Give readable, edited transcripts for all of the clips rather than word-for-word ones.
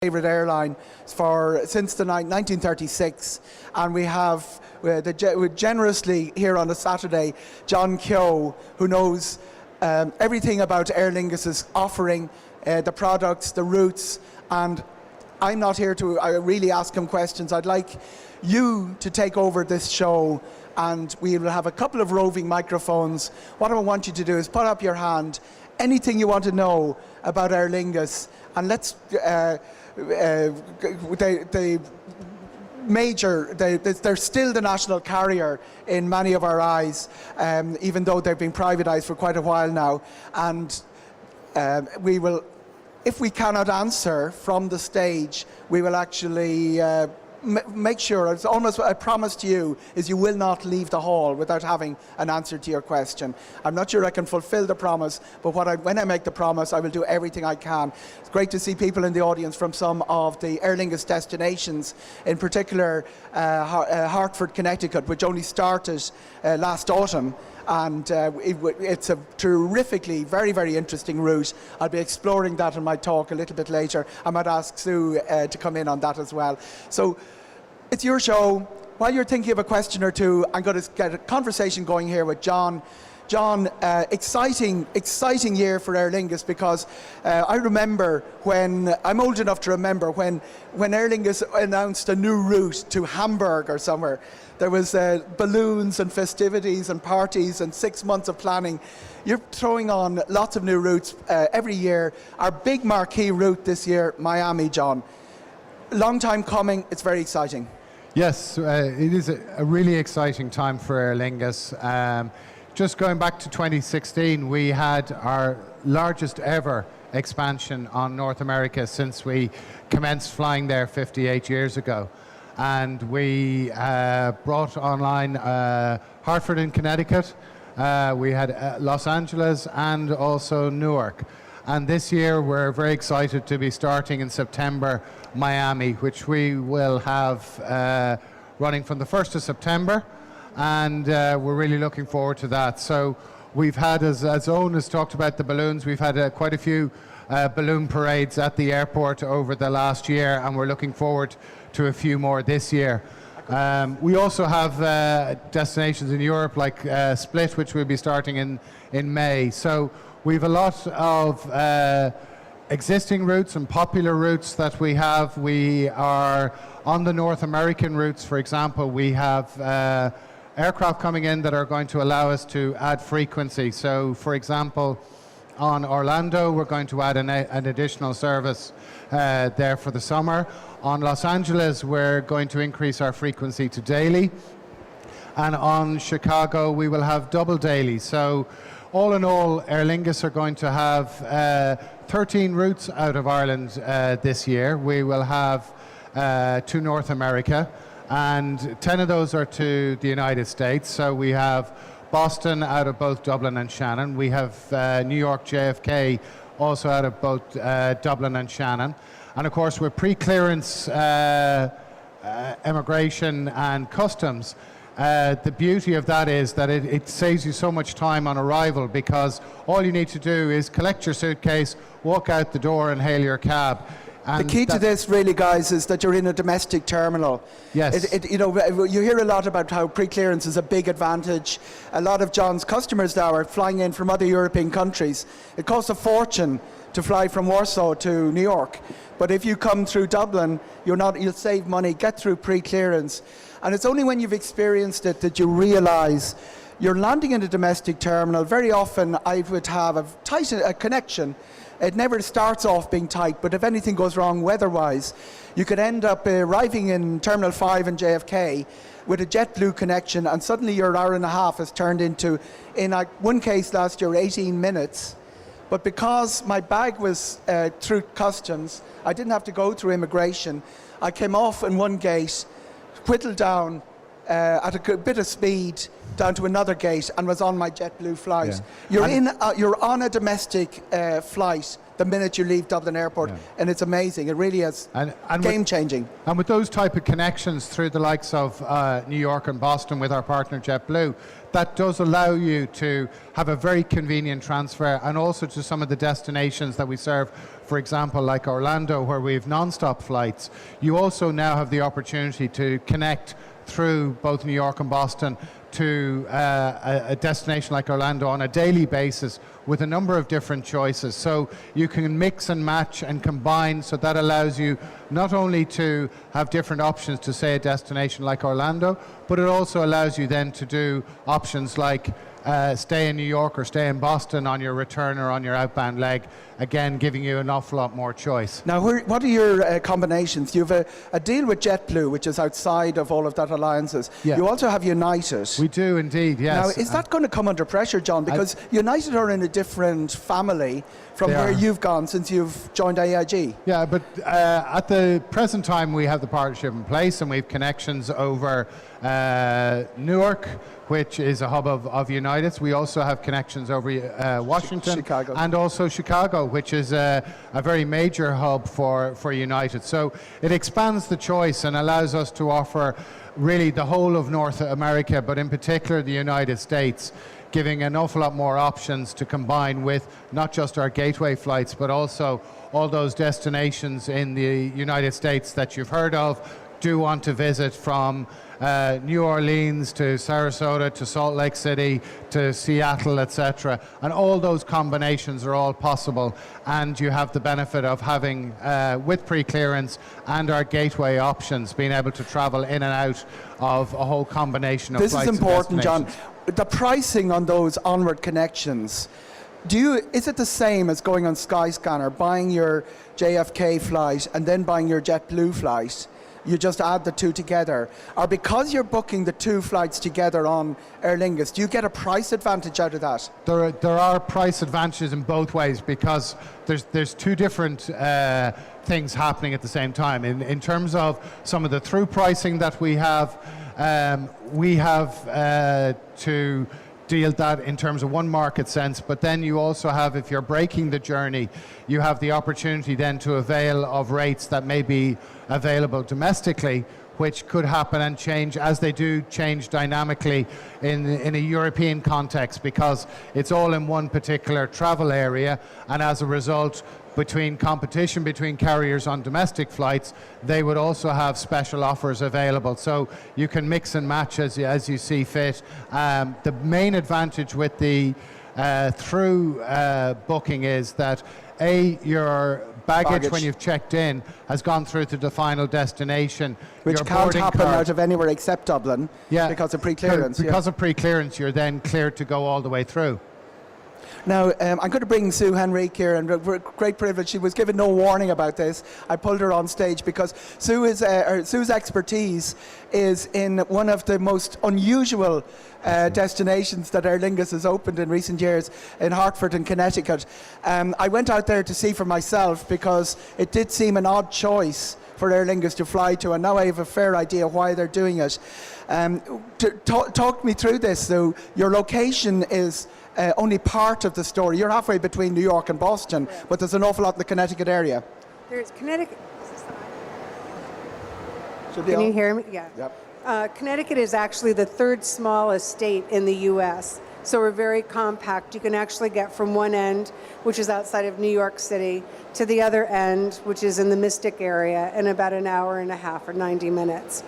favourite airline since the 1936, and we have generously here on a Saturday John Keogh, who knows everything about Aer Lingus's offering, the products, the routes, and I'm not here to really ask him questions. I'd like you to take over this show, and we will have a couple of roving microphones. What I want you to do is put up your hand, anything you want to know about Aer Lingus, and let's they're still the national carrier in many of our eyes, even though they've been privatised for quite a while now. And we will, if we cannot answer from the stage, we will actually make sure, it's almost a promise to you, is you will not leave the hall without having an answer to your question. I'm not sure I can fulfill the promise, but when I make the promise, I will do everything I can. It's great to see people in the audience from some of the Aer Lingus destinations, in particular Hartford, Connecticut, which only started last autumn. And it's a terrifically, very, very interesting route. I'll be exploring that in my talk a little bit later. I might ask Sue to come in on that as well. So it's your show. While you're thinking of a question or two, I'm going to get a conversation going here with John. John, exciting year for Aer Lingus, because I remember when, I'm old enough to remember when Aer Lingus announced a new route to Hamburg or somewhere. There was balloons and festivities and parties and 6 months of planning. You're throwing on lots of new routes every year. Our big marquee route this year, Miami, John. Long time coming, it's very exciting. Yes, it is a really exciting time for Aer Lingus. Just going back to 2016, we had our largest ever expansion on North America since we commenced flying there 58 years ago. And we brought online Hartford in Connecticut, we had Los Angeles and also Newark. And this year we're very excited to be starting in September Miami, which we will have running from the 1st of September. And we're really looking forward to that. So we've had, as Eoghan has talked about the balloons, we've had quite a few balloon parades at the airport over the last year, and we're looking forward to a few more this year. We also have destinations in Europe like Split, which we'll be starting in May. So we've a lot of existing routes and popular routes that we have. We are on the North American routes, for example. We have aircraft coming in that are going to allow us to add frequency. So, for example, on Orlando, we're going to add an additional service there for the summer. On Los Angeles, we're going to increase our frequency to daily. And on Chicago, we will have double daily. So, all in all, Aer Lingus are going to have 13 routes out of Ireland this year. We will have to North America, and 10 of those are to the United States. So we have Boston out of both Dublin and Shannon. We have New York JFK also out of both Dublin and Shannon. And of course, with pre-clearance immigration and customs, the beauty of that is that it saves you so much time on arrival, because all you need to do is collect your suitcase, walk out the door and hail your cab. And the key to this, really, guys, is that you're in a domestic terminal. Yes. You hear a lot about how pre-clearance is a big advantage. A lot of John's customers now are flying in from other European countries. It costs a fortune to fly from Warsaw to New York. But if you come through Dublin, you'll save money, get through pre-clearance. And it's only when you've experienced it that you realise you're landing in a domestic terminal. Very often I would have a connection. It never starts off being tight, but if anything goes wrong weather-wise, you could end up arriving in Terminal 5 in JFK with a JetBlue connection, and suddenly your hour and a half has turned into, in one case last year, 18 minutes. But because my bag was through customs, I didn't have to go through immigration. I came off in one gate, whittled down at a bit of speed down to another gate, and was on my JetBlue flight. Yeah. You're on a domestic flight the minute you leave Dublin Airport, and it's amazing. It really is game-changing. And with those type of connections through the likes of New York and Boston with our partner JetBlue, that does allow you to have a very convenient transfer, and also to some of the destinations that we serve, for example, like Orlando, where we have non-stop flights. You also now have the opportunity to connect through both New York and Boston to a destination like Orlando on a daily basis with a number of different choices. So you can mix and match and combine, so that allows you not only to have different options to, say, a destination like Orlando, but it also allows you then to do options like stay in New York or stay in Boston on your return or on your outbound leg, again giving you an awful lot more choice. Now, what are your combinations? You have a deal with JetBlue, which is outside of all of that alliances. Yeah. You also have United. We do indeed, yes. Now, is that going to come under pressure, John? Because United are in a different family from where you've gone since you've joined AIG. Yeah, but at the present time we have the partnership in place, and we have connections over Newark, which is a hub of United. We also have connections over Washington, Chicago. and also Chicago, which is a very major hub for United. So it expands the choice and allows us to offer really the whole of North America, but in particular the United States, giving an awful lot more options to combine with not just our gateway flights, but also all those destinations in the United States that you've heard of, do want to visit, from New Orleans to Sarasota to Salt Lake City to Seattle, etc. And all those combinations are all possible, and you have the benefit of having, with pre-clearance and our gateway options, being able to travel in and out of a whole combination of flights. This is important, John. destinations. The pricing on those onward connections, is it the same as going on Skyscanner, buying your JFK flight and then buying your JetBlue flight? You just add the two together. Or because you're booking the two flights together on Aer Lingus, do you get a price advantage out of that? There are price advantages in both ways, because there's two different things happening at the same time. In terms of some of the through pricing that we have to deal that in terms of one market sense, but then you also have, if you're breaking the journey, you have the opportunity then to avail of rates that may be available domestically, which could happen and change, as they do change dynamically in a European context, because it's all in one particular travel area, and as a result, between competition between carriers on domestic flights, they would also have special offers available. So you can mix and match as you see fit. The main advantage with the through booking is that your baggage when you've checked in has gone through to the final destination. Which Your can't boarding happen card, out of anywhere except Dublin because of pre-clearance. Because of pre-clearance, you're then cleared to go all the way through. Now, I'm going to bring Sue Henrique here, and great privilege. She was given no warning about this. I pulled her on stage because Sue's expertise is in one of the most unusual destinations that Aer Lingus has opened in recent years, in Hartford in Connecticut. I went out there to see for myself because it did seem an odd choice for Aer Lingus to fly to, and now I have a fair idea why they're doing it. Talk me through this, Sue. Your location is only part of the story. You're halfway between New York and Boston, but there's an awful lot in the Connecticut area. There's Connecticut. Should Can you hear me? Yeah. Yep. Connecticut is actually the third smallest state in the U.S., so we're very compact. You can actually get from one end, which is outside of New York City, to the other end, which is in the Mystic area, in about an hour and a half or 90 minutes.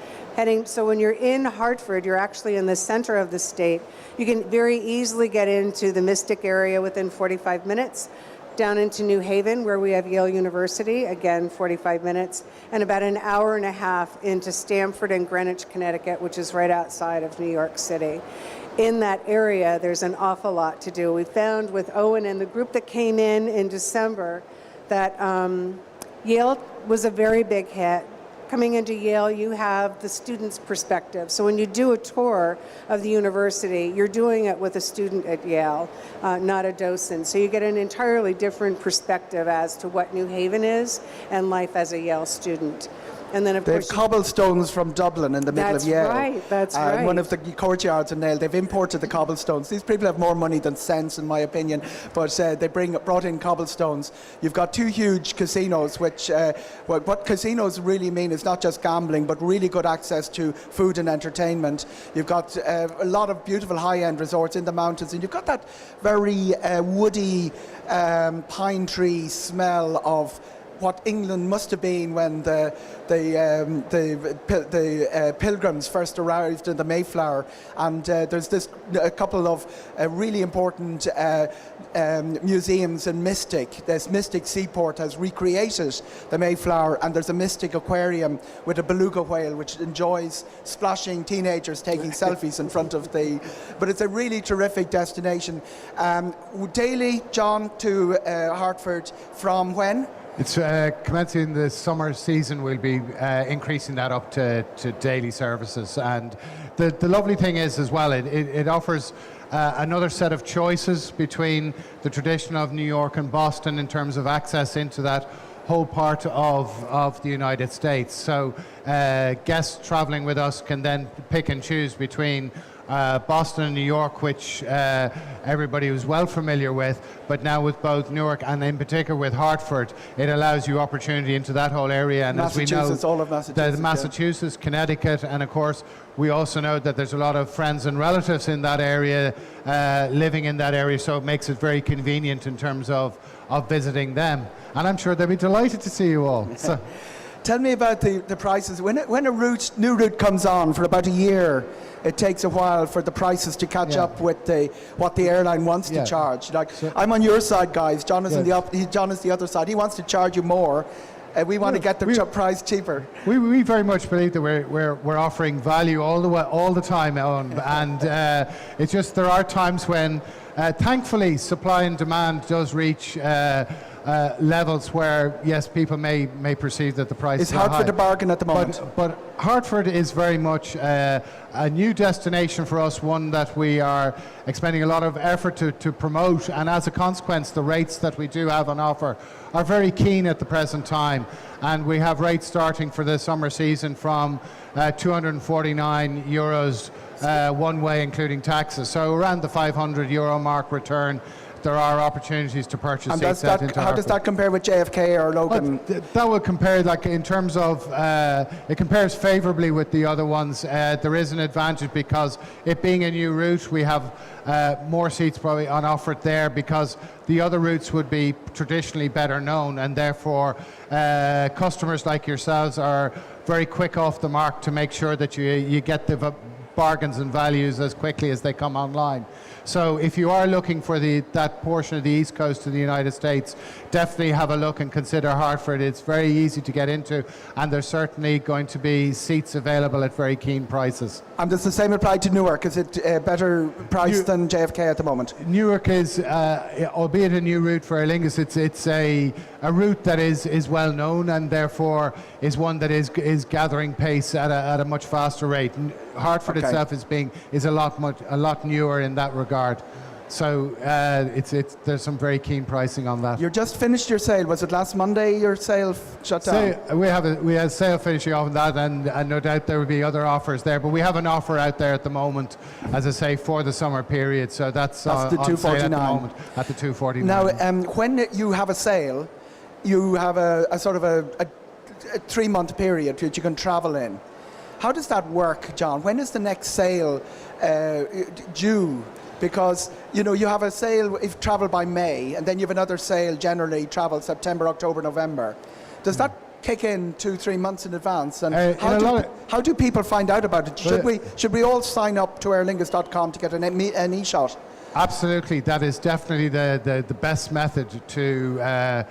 So when you're in Hartford, you're actually in the center of the state. You can very easily get into the Mystic area within 45 minutes, down into New Haven, where we have Yale University, again, 45 minutes, and about an hour and a half into Stamford and Greenwich, Connecticut, which is right outside of New York City. In that area, there's an awful lot to do. We found with Owen and the group that came in December that Yale was a very big hit. Coming into Yale, you have the student's perspective. So when you do a tour of the university, you're doing it with a student at Yale, not a docent. So you get an entirely different perspective as to what New Haven is and life as a Yale student. And then, of They have course, cobblestones from Dublin in the middle of Yale. That's right. One of the courtyards in Yale, they've imported the cobblestones. These people have more money than sense, in my opinion, but they brought in cobblestones. You've got two huge casinos, which what casinos really mean is not just gambling, but really good access to food and entertainment. You've got a lot of beautiful high-end resorts in the mountains, and you've got that very woody pine tree smell of what England must have been when the pilgrims first arrived in the Mayflower. And there's a couple of really important museums in Mystic. This Mystic Seaport has recreated the Mayflower, and there's a Mystic aquarium with a beluga whale which enjoys splashing teenagers taking selfies in front of the... But it's a really terrific destination. Daily, John, to Hartford from when? It's commencing the summer season. We'll be increasing that up to daily services. And the lovely thing is as well, it offers another set of choices between the tradition of New York and Boston in terms of access into that whole part of the United States. So guests traveling with us can then pick and choose between Boston and New York, which everybody was well familiar with, but now with both Newark and in particular with Hartford, it allows you opportunity into that whole area. And as we know, all of Massachusetts, Massachusetts, Connecticut, and of course, we also know that there's a lot of friends and relatives in that area, living in that area, so it makes it very convenient in terms of visiting them. And I'm sure they'll be delighted to see you all. So. Tell me about the prices. When a new route comes on for about a year, it takes a while for the prices to catch up with what the airline wants to charge. I'm on your side, guys. John is John is the other side. He wants to charge you more. We want to get the price cheaper. We very much believe that we're offering value all the time, Eoghan, and it's just there are times when, thankfully, supply and demand does reach levels where, yes, people may perceive that the price is high. Is Hartford a bargain at the moment? But Hartford is very much a new destination for us, one that we are expending a lot of effort to promote, and as a consequence, the rates that we do have on offer are very keen at the present time. And we have rates starting for the summer season from €249 one way, including taxes. So around the €500 mark return. There are opportunities to purchase seats out into Hartford. How does that compare with JFK or Logan? That would compare, like in terms of, it compares favourably with the other ones. There is an advantage because it being a new route, we have more seats probably on offer there because the other routes would be traditionally better known, and therefore customers like yourselves are very quick off the mark to make sure that you get the bargains and values as quickly as they come online. So if you are looking for that portion of the East Coast of the United States, definitely have a look and consider Hartford. It's very easy to get into, and there's certainly going to be seats available at very keen prices. And does the same apply to Newark? Is it a better price than JFK at the moment? Newark is, albeit a new route for Aer Lingus, it's a route that is well known and therefore is one that is gathering pace at a much faster rate. Hartford itself is a lot newer in that regard. So there's some very keen pricing on that. You just finished your sale. Was it last Monday your sale shut down? We had a sale finishing off on that, and no doubt there will be other offers there. But we have an offer out there at the moment, as I say, for the summer period. So that's the $249 at the moment at the $249. Now, when you have a sale, you have a sort of a 3-month period that you can travel in. How does that work, John? When is the next sale due? Because, you have a sale if travel by May, and then you have another sale generally travel September, October, November. Does that kick in 2-3 months in advance? And how do people find out about it? Should we all sign up to airlingus.com to get an e-shot? Absolutely. That is definitely the best method to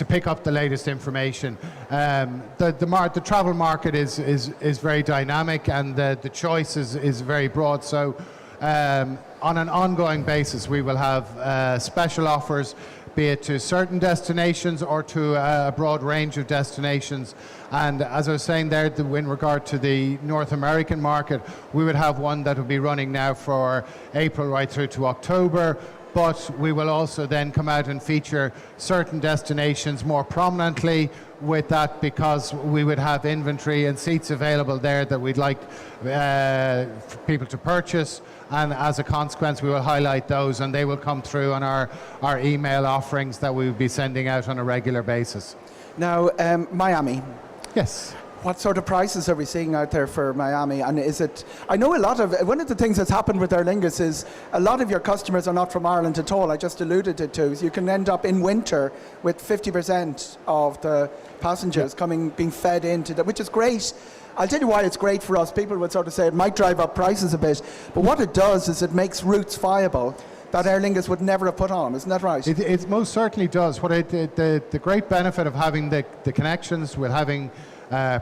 pick up the latest information. The travel market is very dynamic, and the choice is very broad. So on an ongoing basis, we will have special offers, be it to certain destinations or to a broad range of destinations. And as I was saying there, in regard to the North American market, we would have one that will be running now for April right through to October. but we will also then come out and feature certain destinations more prominently with that, because we would have inventory and seats available there that we'd like for people to purchase, and as a consequence we will highlight those, and they will come through on our email offerings that we will be sending out on a regular basis. Now, Miami. Yes. What sort of prices are we seeing out there for Miami? And is it, I know one of the things that's happened with Aer Lingus is a lot of your customers are not from Ireland at all. I just alluded it to. So you can end up in winter with 50% of the passengers being fed into that, which is great. I'll tell you why it's great for us. People would sort of say it might drive up prices a bit, but what it does is it makes routes viable that Aer Lingus would never have put on. Isn't that right? It most certainly does. The great benefit of having the connections with having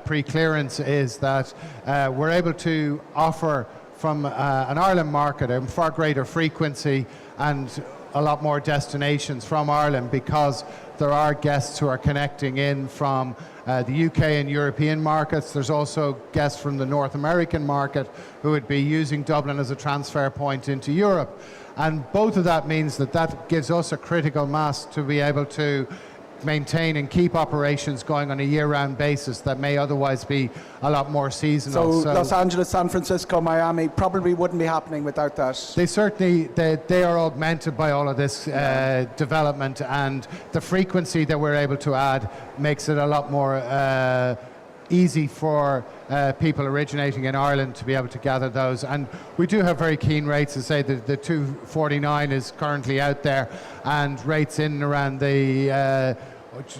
pre-clearance is that we're able to offer from an Ireland market a far greater frequency and a lot more destinations from Ireland, because there are guests who are connecting in from the UK and European markets. There's also guests from the North American market who would be using Dublin as a transfer point into Europe. And both of that means that gives us a critical mass to be able to maintain and keep operations going on a year-round basis that may otherwise be a lot more seasonal. So Los Angeles, San Francisco, Miami probably wouldn't be happening without that. They certainly, they are augmented by all of this development, and the frequency that we're able to add makes it a lot more easy for people originating in Ireland to be able to gather those. And we do have very keen rates. To say that the 249 is currently out there, and rates in and around the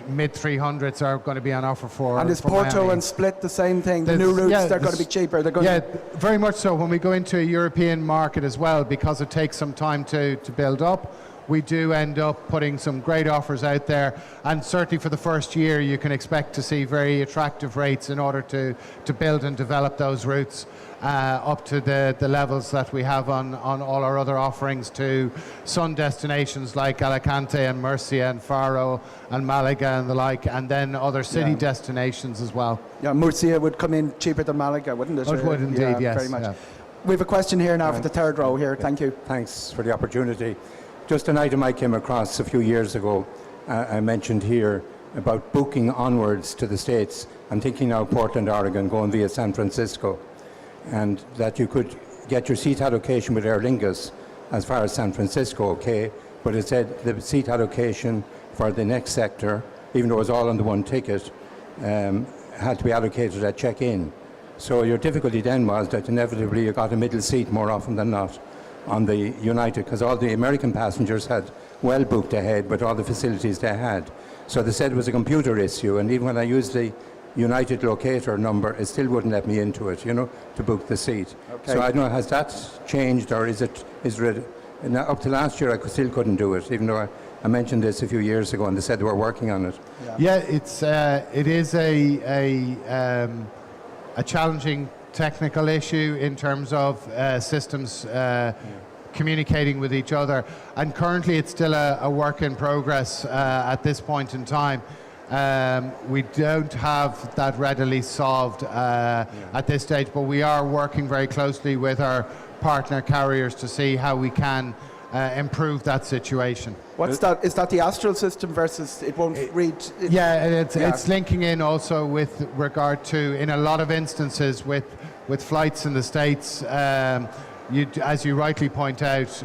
mid 300s are going to be on offer for. And is for Porto Miami. and Split the same thing? The new routes, they're going to be cheaper. They're going very much so. When we go into a European market as well, because it takes some time to build up, we do end up putting some great offers out there, and certainly for the first year you can expect to see very attractive rates in order to build and develop those routes up to the levels that we have on all our other offerings to sun destinations like Alicante and Murcia and Faro and Malaga and the like, and then other city destinations as well. Yeah, Murcia would come in cheaper than Malaga, wouldn't it? It would indeed, yes. Very much. We have a question here now for the third row here. Thank you. Thanks for the opportunity. Just an item I came across a few years ago, I mentioned here about booking onwards to the States. I'm thinking now Portland, Oregon, going via San Francisco, and that you could get your seat allocation with Aer Lingus as far as San Francisco, okay, but it said the seat allocation for the next sector, even though it was all on the one ticket, had to be allocated at check-in. So your difficulty then was that inevitably you got a middle seat more often than not on the United, because all the American passengers had well booked ahead with all the facilities they had. So they said it was a computer issue, and even when I used the United locator number, it still wouldn't let me into it, to book the seat. Okay. So I don't know, has that changed, or is it up to last year I still couldn't do it, even though I mentioned this a few years ago and they said they were working on it. Yeah, it is a challenging technical issue in terms of systems communicating with each other, and currently it's still a work in progress at this point in time. We don't have that readily solved at this stage, but we are working very closely with our partner carriers to see how we can improve that situation. What's that? Is that the Astral system versus it won't read? It's linking in also with regard to, in a lot of instances with flights in the States, as you rightly point out,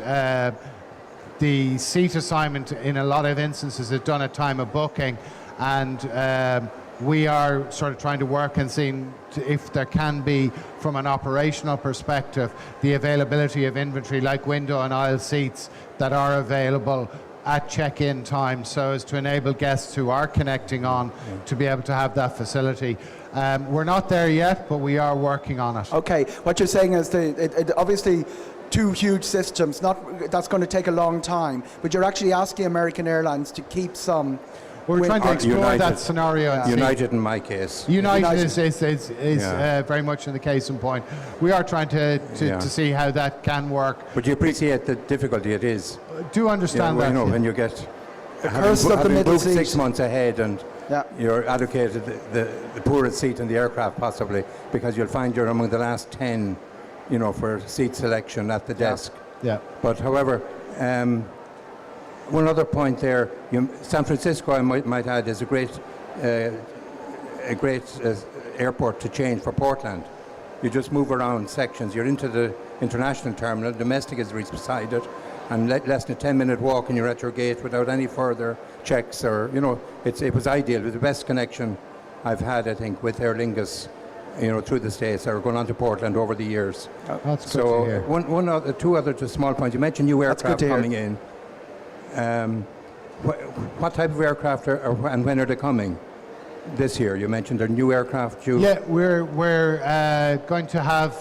the seat assignment in a lot of instances is done at time of booking, and we are sort of trying to work and seeing if there can be, from an operational perspective, the availability of inventory like window and aisle seats that are available at check-in time, so as to enable guests who are connecting on to be able to have that facility. We're not there yet, but we are working on it. Okay, what you're saying is it obviously two huge systems, that's going to take a long time, but you're actually asking American Airlines to keep some. We're trying to explore United, that scenario. And United in my case. United is very much in the case in point. We are trying to see how that can work. But you appreciate the difficulty it is. Do understand that. When you get the curse of the middle booked seat 6 months ahead and you're allocated the poorest seat in the aircraft possibly, because you'll find you're among the last 10, for seat selection at the desk. Yeah. But however, one other point there. San Francisco, I might add, is a great airport to change for Portland. You just move around sections. You're into the international terminal. Domestic is right beside it, and less than a 10-minute walk, and you're at your gate without any further checks. Or it was ideal. It was the best connection I've had, I think, with Aer Lingus, through the States or going on to Portland over the years. That's good to hear. Two other just small points. You mentioned new aircraft coming in. What type of aircraft and when are they coming? This year, you mentioned a new aircraft. Yeah, we're going to have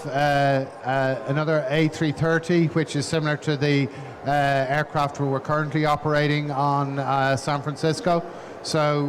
another A330, which is similar to the aircraft we're currently operating on San Francisco. So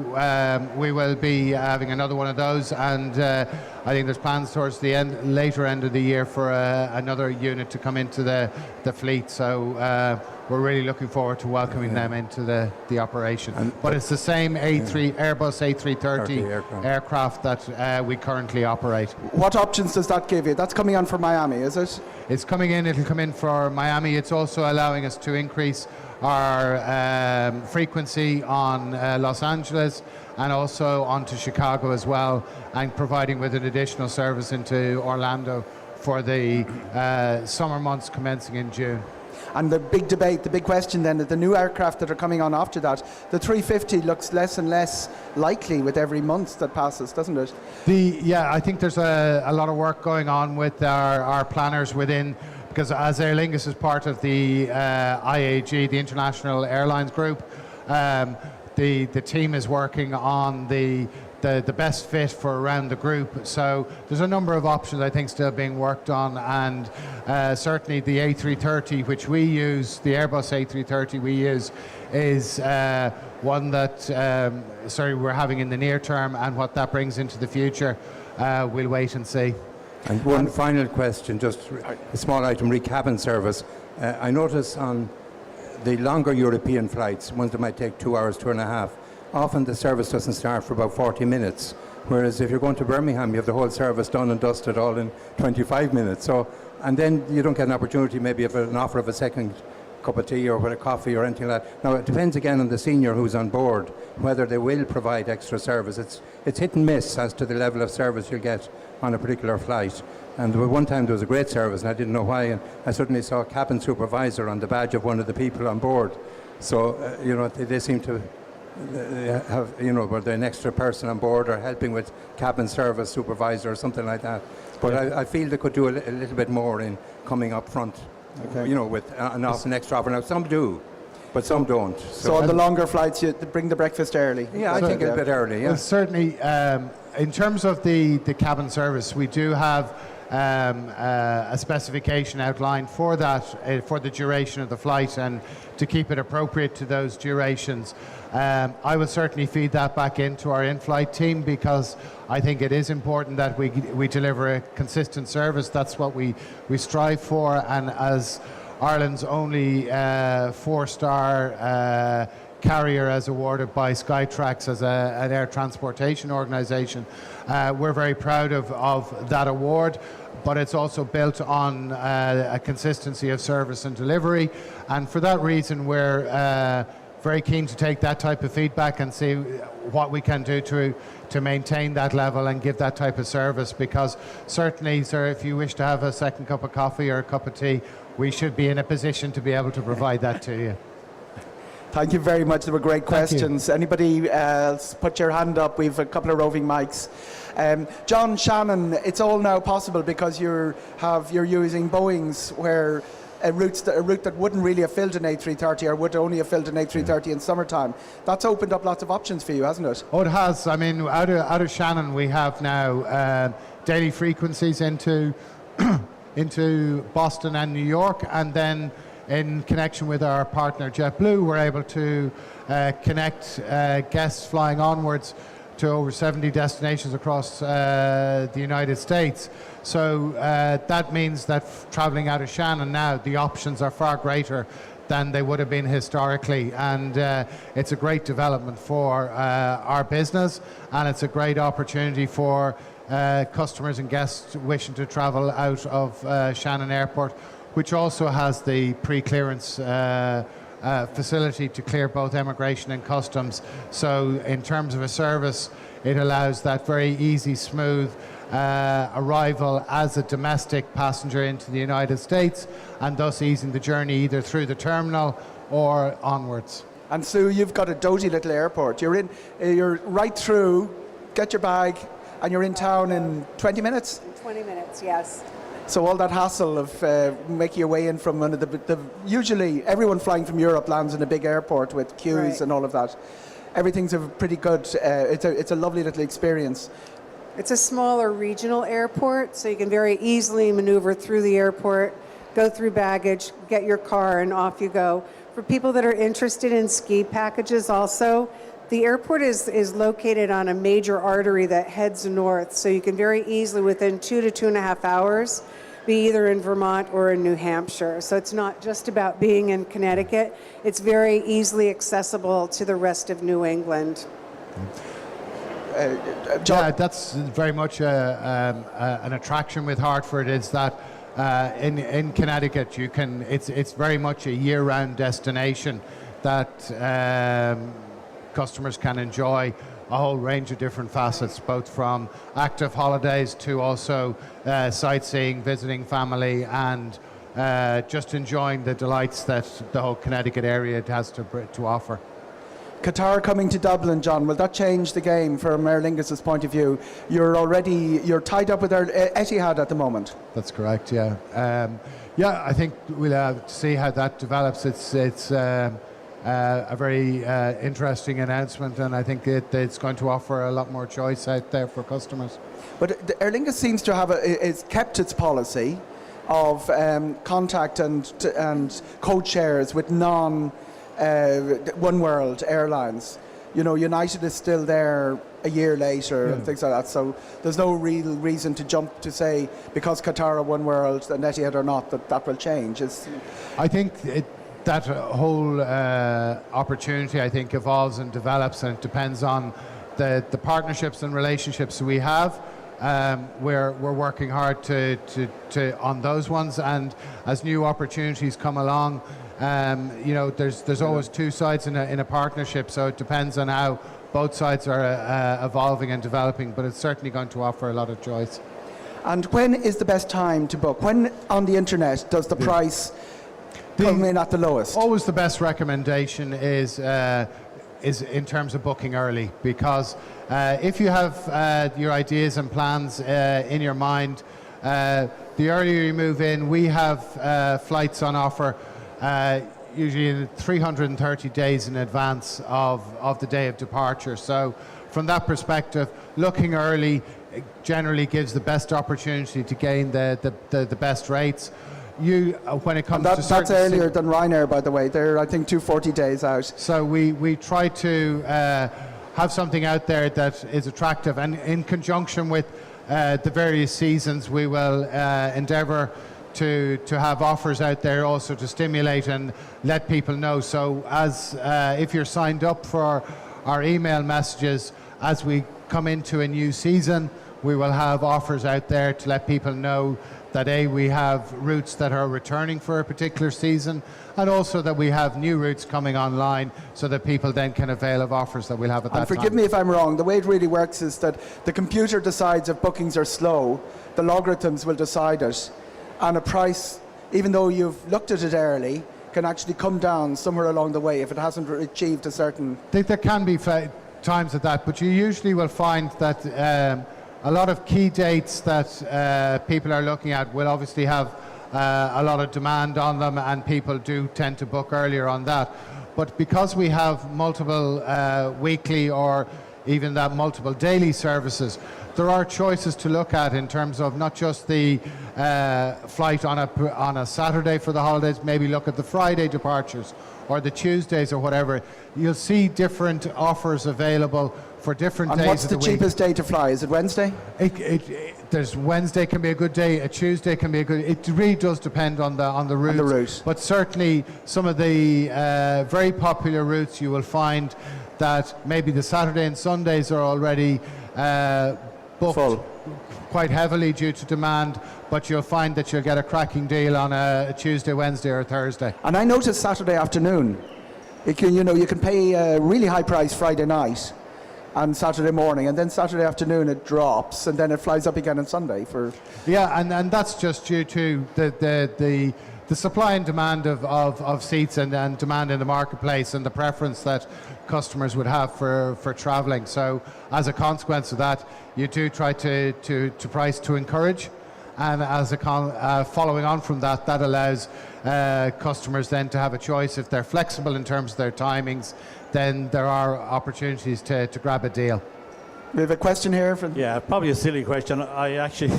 we will be having another one of those, and I think there's plans towards the later end of the year for another unit to come into the fleet. So we're really looking forward to welcoming them into the operation. But it's the same Airbus A330 aircraft that we currently operate. What options does that give you? That's coming on for Miami, is it? It's coming in. It'll come in for Miami. It's also allowing us to increase our frequency on Los Angeles and also onto Chicago as well, and providing with an additional service into Orlando for the summer months commencing in June. And the big debate, the big question then, the new aircraft that are coming on after that, the 350 looks less and less likely with every month that passes, doesn't it? I think there's a lot of work going on with our planners within, because as Aer Lingus is part of the IAG, the International Airlines Group, the team is working on the best fit for around the group. So there's a number of options, I think, still being worked on, and certainly the A330, which we use, the Airbus A330 we use, is one that we're having in the near term, and what that brings into the future, we'll wait and see. And one final question, just a small item, cabin service. I notice on the longer European flights, ones that might take 2 hours, 2.5, often the service doesn't start for about 40 minutes. Whereas if you're going to Birmingham, you have the whole service done and dusted all in 25 minutes. So, and then you don't get an opportunity maybe of an offer of a second cup of tea or a coffee or anything like that. Now, it depends again on the senior who's on board, whether they will provide extra service. It's hit and miss as to the level of service you'll get on a particular flight. And one time there was a great service, and I didn't know why, and I suddenly saw a cabin supervisor on the badge of one of the people on board. So, they seem to have, were they an extra person on board or helping with cabin service supervisor or something like that. But I feel they could do a little bit more in coming up front, with an extra offer. Now, some do, but some don't. So on the longer flights, you bring the breakfast early? Yeah, I think a bit early, yeah. Well, certainly, in terms of the cabin service, we do have a specification outlined for that, for the duration of the flight, and to keep it appropriate to those durations. I will certainly feed that back into our in-flight team, because I think it is important that we deliver a consistent service. That's what we strive for, and as Ireland's only 4-star carrier as awarded by Skytrax as an air transportation organisation, we're very proud of that award. But it's also built on a consistency of service and delivery, and for that reason we're very keen to take that type of feedback and see what we can do to maintain that level and give that type of service, because certainly, sir, if you wish to have a second cup of coffee or a cup of tea, we should be in a position to be able to provide that to you. Thank you very much. They were great questions. Anybody else, put your hand up. We have a couple of roving mics. John Shannon, it's all now possible because you're using Boeings, where a route that wouldn't really have filled an A330 or would only have filled an A330 in summertime. That's opened up lots of options for you, hasn't it? Oh, it has. I mean, out of Shannon, we have now daily frequencies into Boston and New York, and then in connection with our partner JetBlue, we're able to connect guests flying onwards to over 70 destinations across the United States. So that means that traveling out of Shannon now, the options are far greater than they would have been historically, and it's a great development for our business, and it's a great opportunity for customers and guests wishing to travel out of Shannon Airport, which also has the pre-clearance facility to clear both immigration and customs. So in terms of a service, it allows that very easy, smooth arrival as a domestic passenger into the United States, and thus easing the journey either through the terminal or onwards. And Sue, you've got a dozy little airport. You're right through, get your bag, and you're in town in 20 minutes? 20 minutes, yes. So all that hassle of making your way in from one of usually everyone flying from Europe lands in a big airport with queues Right. and all of that. Everything's a pretty good, it's a lovely little experience. It's a smaller regional airport, so you can very easily maneuver through the airport, go through baggage, get your car, and off you go. For people that are interested in ski packages also, the airport is located on a major artery that heads north, so you can very easily, within 2 to 2.5 hours, be either in Vermont or in New Hampshire. So it's not just about being in Connecticut, it's very easily accessible to the rest of New England. John? Yeah, that's very much an attraction with Hartford, is that in Connecticut it's very much a year-round destination that customers can enjoy a whole range of different facets, both from active holidays to also sightseeing, visiting family, and just enjoying the delights that the whole Connecticut area has to offer. Qatar coming to Dublin, John, will that change the game from Aer Lingus' point of view? You're tied up with Etihad at the moment. That's correct, yeah. I think we'll have to see how that develops. It's a very interesting announcement, and I think it's going to offer a lot more choice out there for customers. But Aer Lingus seems to have it's kept its policy of contact and code shares with One World airlines. You know, United is still there a year later and things like that. So there's no real reason to jump to say because Qatar are One World and Etihad are not that will change. I think that whole opportunity, I think, evolves and develops, and it depends on the partnerships and relationships we have. We're working hard to on those ones, and as new opportunities come along, there's always two sides in a partnership, so it depends on how both sides are evolving and developing, but it's certainly going to offer a lot of choice. And when is the best time to book? When on the internet does the price come in at the lowest? Always the best recommendation is in terms of booking early, because if you have your ideas and plans in your mind, the earlier you move in, we have flights on offer usually 330 days in advance of the day of departure. So from that perspective, looking early generally gives the best opportunity to gain the best rates. When it comes to that's earlier than Ryanair, by the way. They're, I think, 240 days out. So we try to have something out there that is attractive, and in conjunction with the various seasons, we will endeavour to have offers out there also to stimulate and let people know. So as if you're signed up for our email messages, as we come into a new season, we will have offers out there to let people know that we have routes that are returning for a particular season, and also that we have new routes coming online, so that people then can avail of offers that we'll have at that time. And forgive me if I'm wrong, the way it really works is that the computer decides if bookings are slow, the logarithms will decide it, and a price, even though you've looked at it early, can actually come down somewhere along the way if it hasn't achieved a certain... I think there can be times of that, but you usually will find that a lot of key dates that people are looking at will obviously have a lot of demand on them, and people do tend to book earlier on that. But because we have multiple weekly or even that multiple daily services, there are choices to look at in terms of not just the flight on a Saturday for the holidays, maybe look at the Friday departures or the Tuesdays or whatever. You'll see different offers available for different days of the week. And what's the cheapest day to fly? Is it Wednesday? There's Wednesday can be a good day, a Tuesday can be a good. It really does depend on the route. On the route. But certainly some of the very popular routes, you will find that maybe the Saturday and Sundays are already booked Full. quite heavily due to demand, but you'll find that you'll get a cracking deal on a Tuesday, Wednesday or Thursday. And I noticed Saturday afternoon, you can pay a really high price Friday night and Saturday morning, and then Saturday afternoon it drops, and then it flies up again on Sunday for... Yeah, and that's just due to the supply and demand of seats and demand in the marketplace and the preference that customers would have for travelling. So as a consequence of that, you do try to price to encourage, and as following on from that, that allows customers then to have a choice. If they're flexible in terms of their timings, then there are opportunities to grab a deal. We have a question here from... Yeah, probably a silly question. I actually,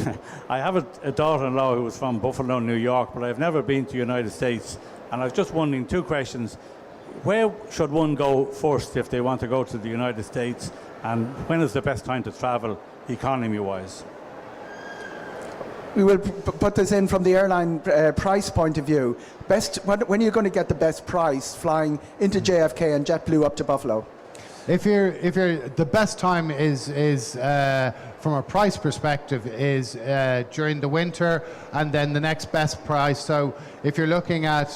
I have a daughter-in-law who was from Buffalo, New York, but I've never been to the United States. And I was just wondering, two questions. Where should one go first if they want to go to the United States? And when is the best time to travel, economy-wise? We will put this in from the airline price point of view. When are you going to get the best price flying into JFK and JetBlue up to Buffalo? If you're the best time is from a price perspective is during the winter, and then the next best price. So if you're looking at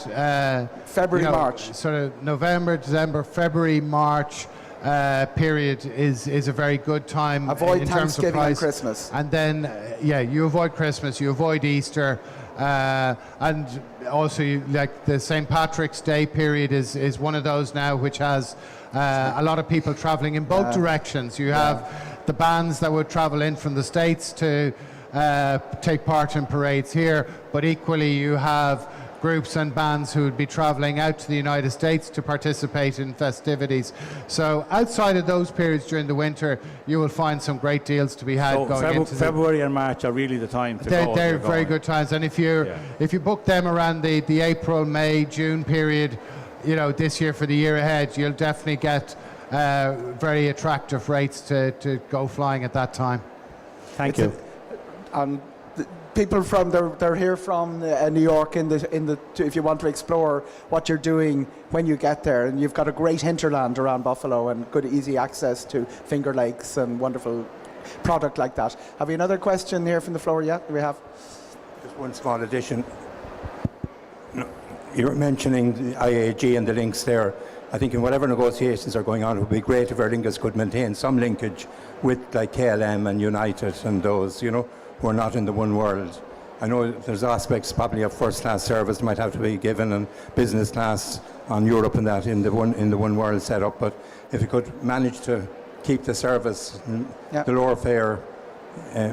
February, March, sort of November, December, February, March period is a very good time. Avoid in terms of Thanksgiving price. and Christmas. And then you avoid Christmas, you avoid Easter, and also like the St. Patrick's Day period is one of those now which has a lot of people traveling in both directions. You have the bands that would travel in from the States to take part in parades here, but equally you have groups and bands who would be traveling out to the United States to participate in festivities. So outside of those periods during the winter, you will find some great deals to be had So going into February and March are really the time to go. They're very good times, and if you book them around the April, May, June period, this year for the year ahead, you'll definitely get very attractive rates to go flying at that time. Thank you. People they're here from New York if you want to explore what you're doing when you get there, and you've got a great hinterland around Buffalo and good easy access to Finger Lakes and wonderful product like that. Have we another question here from the floor yet? We have. Just one small addition. You were mentioning the IAG and the links there. I think in whatever negotiations are going on, it would be great if Aer Lingus could maintain some linkage with like KLM and United and those, who are not in the one world. I know there's aspects probably of first class service might have to be given, and business class on Europe and that in the one world setup. But if you could manage to keep the service, the lower fare,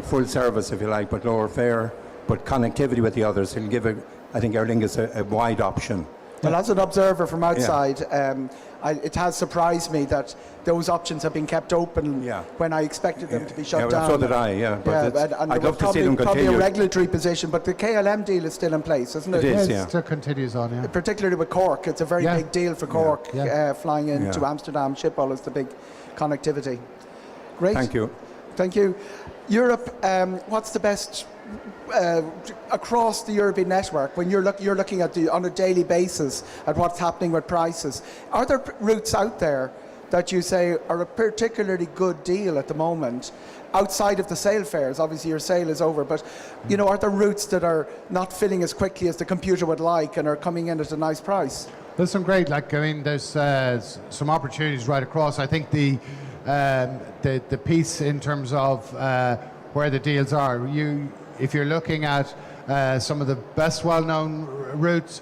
full service if you like, but lower fare, but connectivity with the others, it'll give I think Aer Lingus a wide option. Well, as an observer from outside, it has surprised me that those options have been kept open when I expected them to be shut down. So did I, But I'd love to see them continue. Probably a regulatory position, but the KLM deal is still in place, isn't it? It is, It still continues on, Particularly with Cork. It's a very big deal for Cork, flying into Amsterdam. Schiphol is the big connectivity. Great. Thank you. Thank you. Europe, what's the best... across the European network, when you're looking at on a daily basis at what's happening with prices, are there routes out there that you say are a particularly good deal at the moment, outside of the sale fares? Obviously your sale is over, but are there routes that are not filling as quickly as the computer would like and are coming in at a nice price? There's some great, there's some opportunities right across. I think the piece in terms of where the deals are, if you're looking at some of the best well-known routes,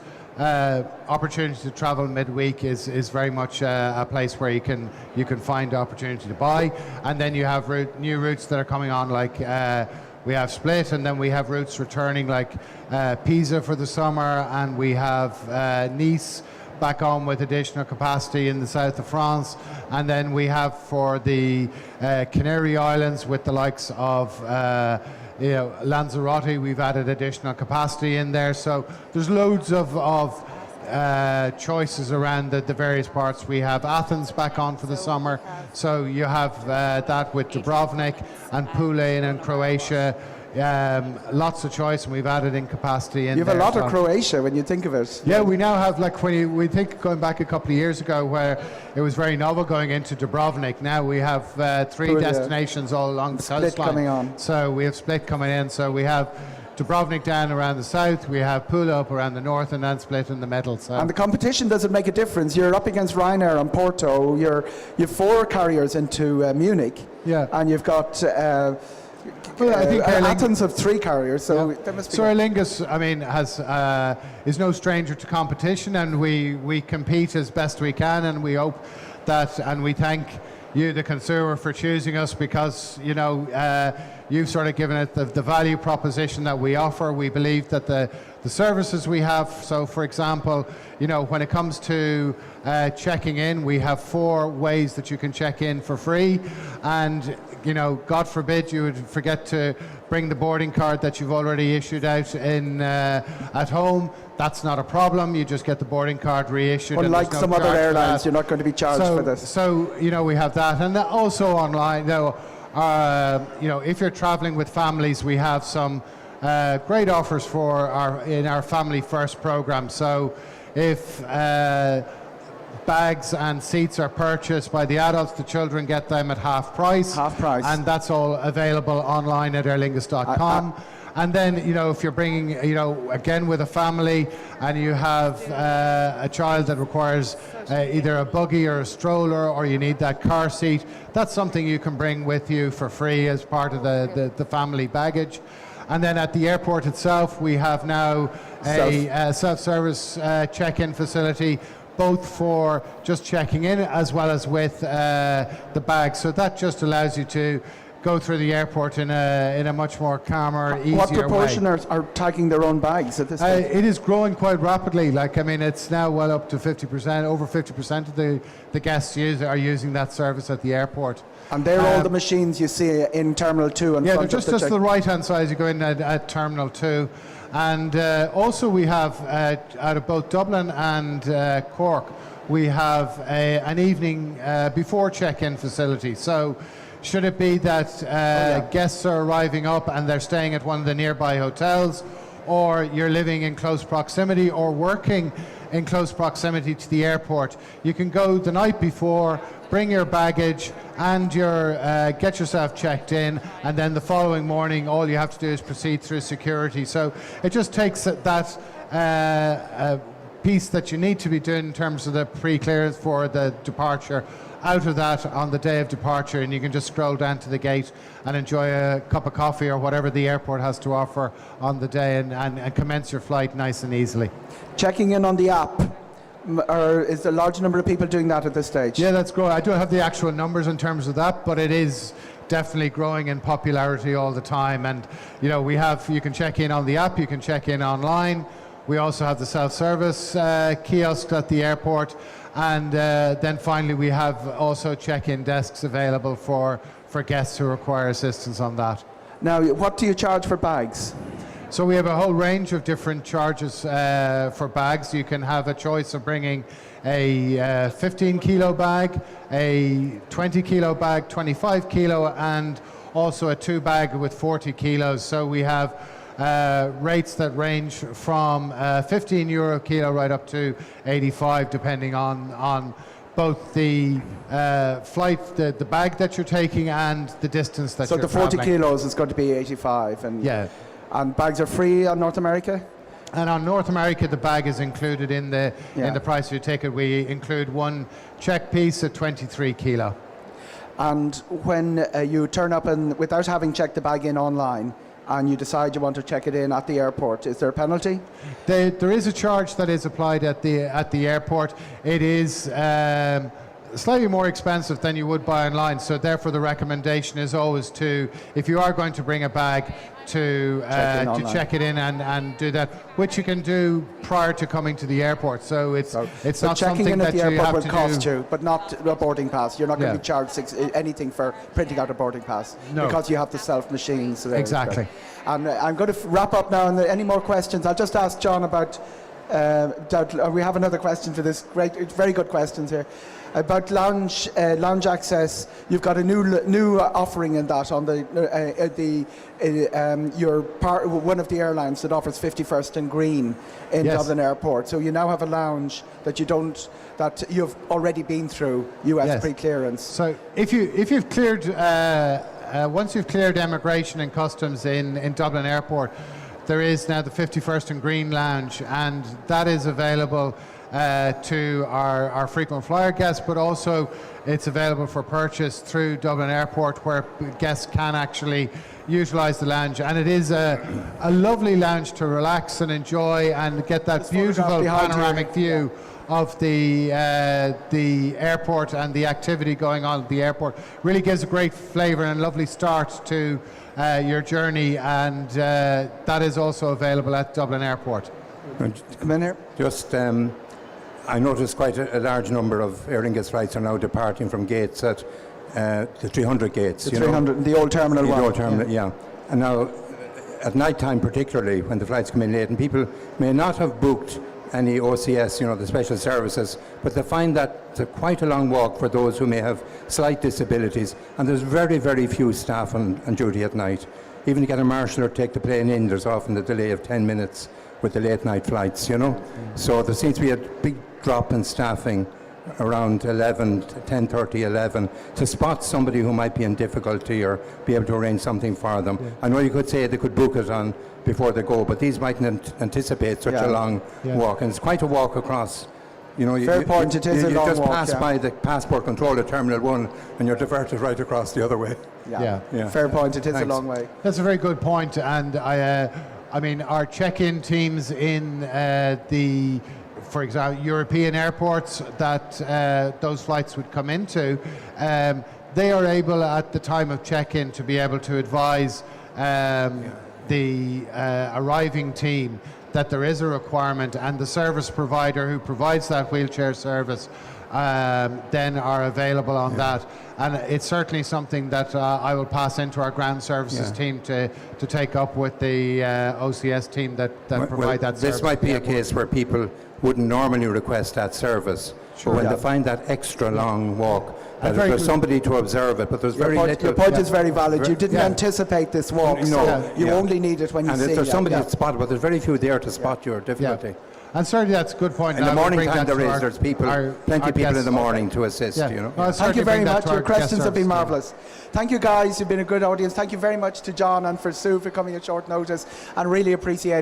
opportunity to travel midweek is very much a place where you can find opportunity to buy. And then you have new routes that are coming on, like we have Split, and then we have routes returning like Pisa for the summer, and we have Nice back on with additional capacity in the south of France, and then we have for the Canary Islands with the likes of Lanzarote, we've added additional capacity in there. So there's loads of choices around the various parts. We have Athens back on for the summer, so you have that with Dubrovnik and Pulin in Croatia. lots of choice, and we've added in capacity in You have a there lot as of well. Croatia when you think of it. Yeah, we now have, like, we think going back a couple of years ago where it was very novel going into Dubrovnik. Now we have three Brilliant. destinations all along the Split coastline. coming on. So we have Split coming in. So we have Dubrovnik down around the south, we have Pula up around the north, and then Split in the middle. So. And the competition, does it make a difference? You're up against Ryanair and Porto. You've 4 carriers into Munich. Yeah. And you've got I think Aer Lingus- Athens of 3 carriers. So that must be So Aer Lingus, I mean, is no stranger to competition, and we compete as best we can, and we hope that, and we thank you, the consumer, for choosing us, because you've sort of given it the value proposition that we offer. We believe that the services we have, so for example, when it comes to checking in, we have 4 ways that you can check in for free, and God forbid you would forget to bring the boarding card that you've already issued out at home. That's not a problem. You just get the boarding card reissued. Unlike and there's no some other charge for airlines, that. you're not going to be charged for this. So we have that, and also online. If you're traveling with families, we have some great offers in our Family First program. So if bags and seats are purchased by the adults, the children get them at half price. Half price. And that's all available online at airlingus.com. And then, if you're bringing, again with a family, and you have a child that requires either a buggy or a stroller, or you need that car seat, that's something you can bring with you for free as part of the family baggage. And then at the airport itself, we have now a self-service check-in facility, both for just checking in as well as with the bag. So that just allows you to go through the airport in a much more calmer, easier way. What proportion are tagging their own bags at this point? It is growing quite rapidly. It's now well up to 50%. Over 50% of the guests are using that service at the airport. And they're all the machines you see in Terminal 2 and yeah, front they're of just to the right-hand side as you go in at Terminal 2. And also we have, out of both Dublin and Cork, we have an evening before check-in facility. So should it be that guests are arriving up and they're staying at one of the nearby hotels, or you're living in close proximity or working in close proximity to the airport, you can go the night before, bring your baggage and get yourself checked in, and then the following morning all you have to do is proceed through security. So it just takes that piece that you need to be doing in terms of the pre-clearance for the departure out of that on the day of departure, and you can just scroll down to the gate and enjoy a cup of coffee or whatever the airport has to offer on the day, and commence your flight nice and easily. Checking in on the app, or is there a large number of people doing that at this stage? Yeah, that's growing. I don't have the actual numbers in terms of that, but it is definitely growing in popularity all the time. And you can check in on the app, you can check in online. We also have the self-service kiosks at the airport, and then finally we have also check-in desks available for guests who require assistance on that. Now, what do you charge for bags? So we have a whole range of different charges for bags. You can have a choice of bringing a 15 kilo bag, a 20 kilo bag, 25 kilo, and also a 2 bag with 40 kilos. So we have rates that range from €15 kilo right up to 85, depending on both the flight, the bag that you're taking, and the distance that you're traveling. So the 40 kilos is going to be 85, and bags are free on North America? And on North America, the bag is included in the price of your ticket. We include one check piece at 23 kilo. And when you turn up and without having checked the bag in online, and you decide you want to check it in at the airport, is there a penalty? There is a charge that is applied at the airport. It is slightly more expensive than you would buy online, so therefore the recommendation is always if you are going to bring a bag, to check it in and do that, which you can do prior to coming to the airport. So it's not checking something in at that the you airport have will to cost do. you, but not a boarding pass. You're not going to be charged anything for printing out a boarding pass, because you have the self machines. Exactly. And I'm going to wrap up now. And any more questions? I'll just ask John about. We have another question for this. Very good questions here. About lounge access, you've got a new offering in that on one of the airlines that offers 51st and Green in Yes. Dublin Airport. So you now have a lounge that you've already been through US Yes. pre-clearance. So if you've cleared, once you've cleared immigration and customs in Dublin Airport, there is now the 51st and Green Lounge, and that is available to our frequent flyer guests, but also it's available for purchase through Dublin Airport, where guests can actually utilise the lounge. And it is a lovely lounge to relax and enjoy and get that beautiful panoramic view of the airport and the activity going on at the airport. Really gives a great flavour and lovely start to your journey, and that is also available at Dublin Airport. Come in here. Just, I noticed quite a large number of Aer Lingus flights are now departing from gates at the 300 gates. The 300, the old terminal The one. old terminal, yeah. And now, at night time particularly, when the flights come in late, and people may not have booked any OCS, the special services, but they find that it's quite a long walk for those who may have slight disabilities, and there's very, very few staff on duty at night. Even to get a marshal or take the plane in, there's often a delay of 10 minutes with the late night flights, So there seems to be a big drop in staffing around 10:30, 11, to spot somebody who might be in difficulty or be able to arrange something for them. Yeah. I know you could say they could book it on before they go, but these mightn't anticipate such a long walk, and it's quite a walk across. Fair point, it is a long just walk, pass by the passport control at Terminal 1 and you're diverted right across the other way. Yeah. Fair point, it is a long way. That's a very good point, and I mean, our check-in teams in for example, European airports that those flights would come into, they are able at the time of check-in to be able to advise the arriving team that there is a requirement, and the service provider who provides that wheelchair service then are available on that. And it's certainly something that I will pass into our ground services team to take up with the OCS team that provide that service. This might be a case where people wouldn't normally request that service, but when they find that extra long walk, there's somebody to observe it, but there's very little. Your point is very valid. You didn't anticipate this walk, so you only need it when you see it. And if there's somebody to spot it, but there's very few there to spot your difficulty. And certainly that's a good point. In the morning time there's plenty of people in the morning to assist, Well, thank you very much. Your questions have been marvellous. Thank you guys, you've been a good audience. Thank you very much to John and for Sue for coming at short notice, and really appreciate